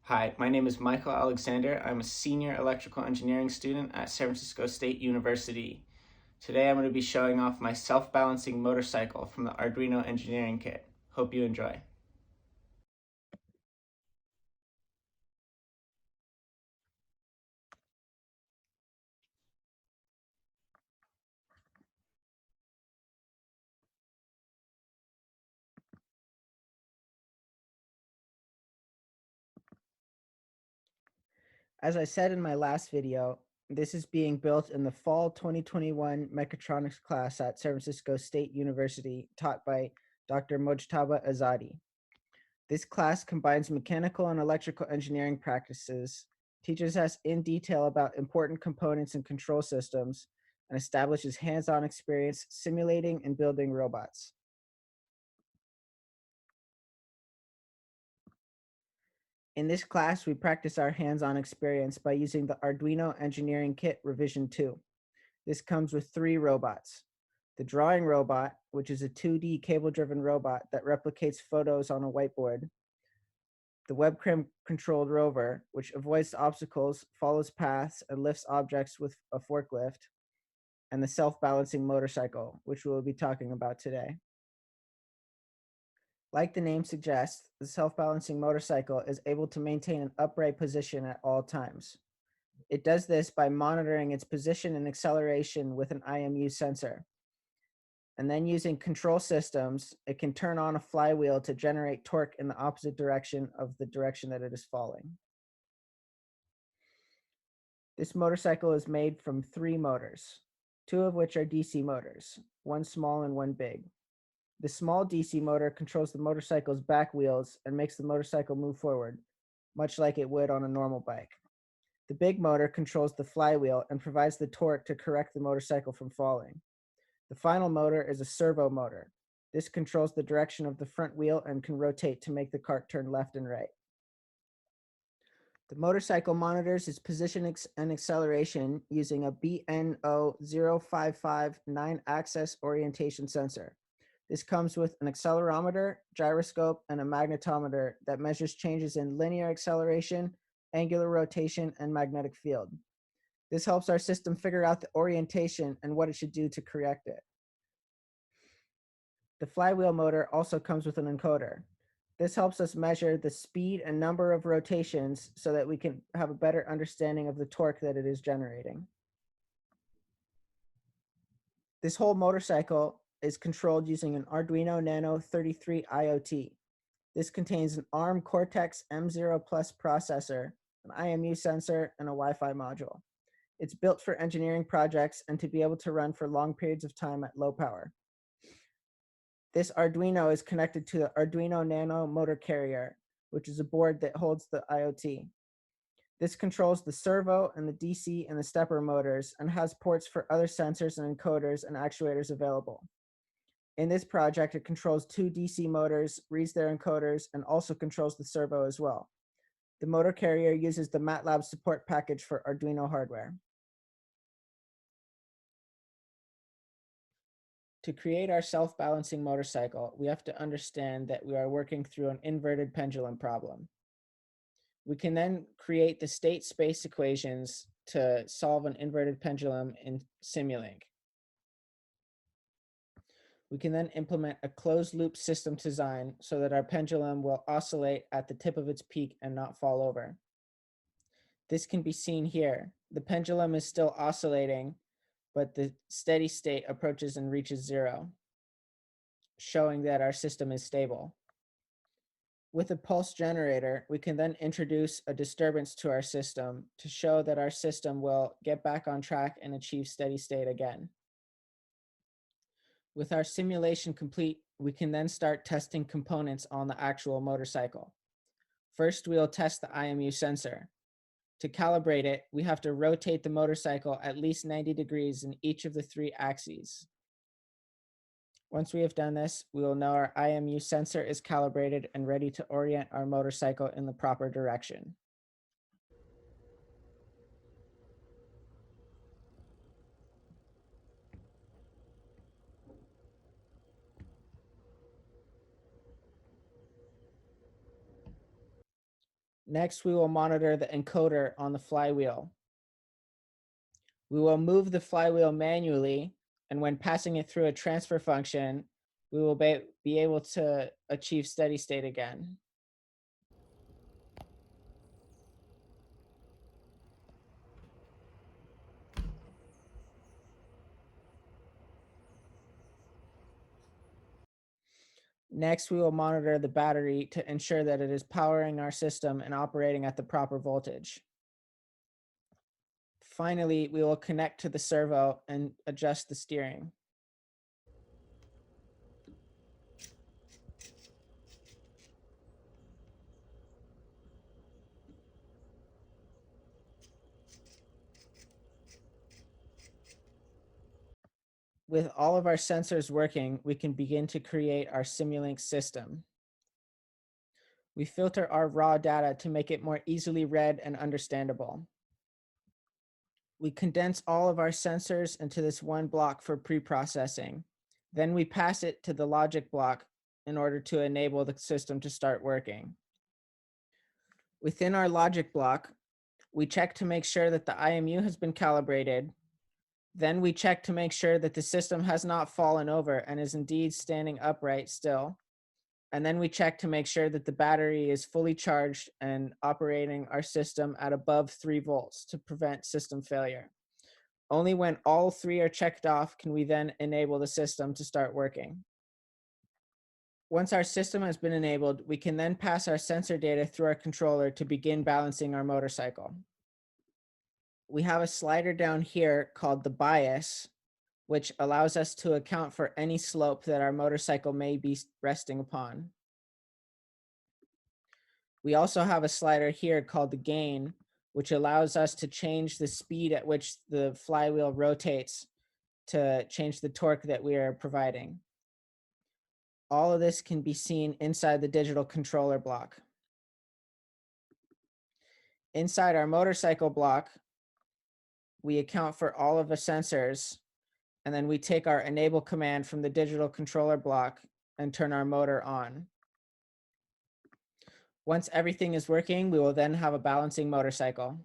Hi, my name is Michael Alexander. I'm a senior electrical engineering student at San Francisco State University. Today I'm going to be showing off my self-balancing motorcycle from the Arduino engineering kit. Hope you enjoy. As I said in my last video, this is being built in the fall 2021 Mechatronics class at San Francisco State University, taught by Dr. Mojtaba Azadi. This class combines mechanical and electrical engineering practices, teaches us in detail about important components and control systems, and establishes hands-on experience simulating and building robots. In this class, we practice our hands-on experience by using the Arduino Engineering Kit Revision 2. This comes with 3 robots. The drawing robot, which is a 2D cable-driven robot that replicates photos on a whiteboard. The webcam-controlled rover, which avoids obstacles, follows paths, and lifts objects with a forklift. And the self-balancing motorcycle, which we'll be talking about today. Like the name suggests, the self-balancing motorcycle is able to maintain an upright position at all times. It does this by monitoring its position and acceleration with an IMU sensor. And then using control systems, it can turn on a flywheel to generate torque in the opposite direction of the direction that it is falling. This motorcycle is made from 3 motors, 2 of which are DC motors, 1 small and 1 big. The small DC motor controls the motorcycle's back wheels and makes the motorcycle move forward, much like it would on a normal bike. The big motor controls the flywheel and provides the torque to correct the motorcycle from falling. The final motor is a servo motor. This controls the direction of the front wheel and can rotate to make the cart turn left and right. The motorcycle monitors its position and acceleration using a BNO0559 9-axis orientation sensor. This comes with an accelerometer, gyroscope, and a magnetometer that measures changes in linear acceleration, angular rotation, and magnetic field. This helps our system figure out the orientation and what it should do to correct it. The flywheel motor also comes with an encoder. This helps us measure the speed and number of rotations so that we can have a better understanding of the torque that it is generating. This whole motorcycle is controlled using an Arduino Nano 33 IoT. This contains an ARM Cortex M0 Plus processor, an IMU sensor, and a Wi-Fi module. It's built for engineering projects and to be able to run for long periods of time at low power. This Arduino is connected to the Arduino Nano motor carrier, which is a board that holds the IoT. This controls the servo and the DC and the stepper motors and has ports for other sensors and encoders and actuators available. In this project, it controls 2 DC motors, reads their encoders, and also controls the servo as well. The motor carrier uses the MATLAB support package for Arduino hardware. To create our self-balancing motorcycle, we have to understand that we are working through an inverted pendulum problem. We can then create the state space equations to solve an inverted pendulum in Simulink. We can then implement a closed loop system design so that our pendulum will oscillate at the tip of its peak and not fall over. This can be seen here. The pendulum is still oscillating, but the steady state approaches and reaches 0, showing that our system is stable. With a pulse generator, we can then introduce a disturbance to our system to show that our system will get back on track and achieve steady state again. With our simulation complete, we can then start testing components on the actual motorcycle. First, we'll test the IMU sensor. To calibrate it, we have to rotate the motorcycle at least 90 degrees in each of the 3 axes. Once we have done this, we will know our IMU sensor is calibrated and ready to orient our motorcycle in the proper direction. Next, we will monitor the encoder on the flywheel. We will move the flywheel manually, and when passing it through a transfer function, we will be able to achieve steady state again. Next, we will monitor the battery to ensure that it is powering our system and operating at the proper voltage. Finally, we will connect to the servo and adjust the steering. With all of our sensors working, we can begin to create our Simulink system. We filter our raw data to make it more easily read and understandable. We condense all of our sensors into this one block for pre-processing. Then we pass it to the logic block in order to enable the system to start working. Within our logic block, we check to make sure that the IMU has been calibrated. Then we check to make sure that the system has not fallen over and is indeed standing upright still. And then we check to make sure that the battery is fully charged and operating our system at above 3 volts to prevent system failure. Only when all three are checked off can we then enable the system to start working. Once our system has been enabled, we can then pass our sensor data through our controller to begin balancing our motorcycle. We have a slider down here called the bias, which allows us to account for any slope that our motorcycle may be resting upon. We also have a slider here called the gain, which allows us to change the speed at which the flywheel rotates to change the torque that we are providing. All of this can be seen inside the digital controller block. Inside our motorcycle block, we account for all of the sensors, and then we take our enable command from the digital controller block and turn our motor on. Once everything is working, we will then have a balancing motorcycle.